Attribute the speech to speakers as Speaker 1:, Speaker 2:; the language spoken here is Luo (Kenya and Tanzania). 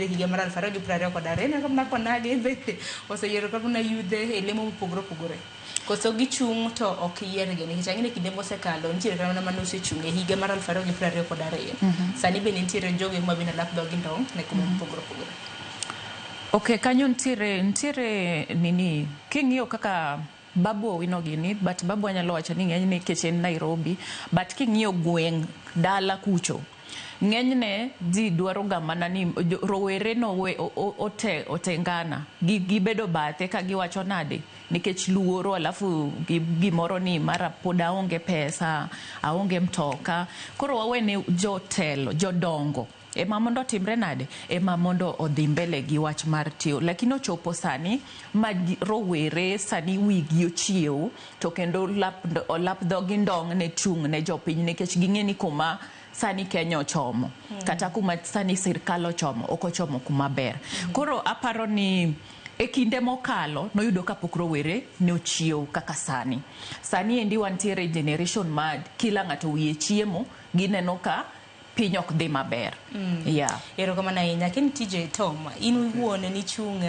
Speaker 1: higa mar 2020 ne kama konage be oseyiero kama yudhe e lemo mopogore koso gichung' to ok yiergi nikech ang'e kinde mosekalo nitiere kama mane osechung' e higa mar 2022 sani be nitiere jogo ma bina lap dog ndong ne kuma mopogore.
Speaker 2: Okay, kanyo nitiere nini king'iyo kaka Babu Owino gini, but Babu anyalo wacho ni ng'eny ne kech en Nairobi, but king'iyo gweng' dala kucho ng'enyne ji dwaro ga mana ni rowere no otengana gibedo bathe ka giwacho nade nikech luoro alafu gimoro ni mara pod aonge pesa aonge mtoka koro wawene jotelo jodongo ema mondo timre nade ema mondo odhi mbele gi wach mar tiyo lakini ochopo sani ma rowere sani wigi ochiew to kendo lap dhogi ndong ne chung ne jopiny nikech ging'eni kuma sani Kenya ochomo kata kuma sani sirkal ochomo okochomo kuma ber koro aparo ni e kinde mokalo noyudo kapok rowere ne ochiew kaka sani endi wantiere generation ma kila ng'ato wiye chiemo gineno ka piny ok dhi maber.
Speaker 1: Erokamano ahinya. Lakini TJ Tom in wuone ni chung'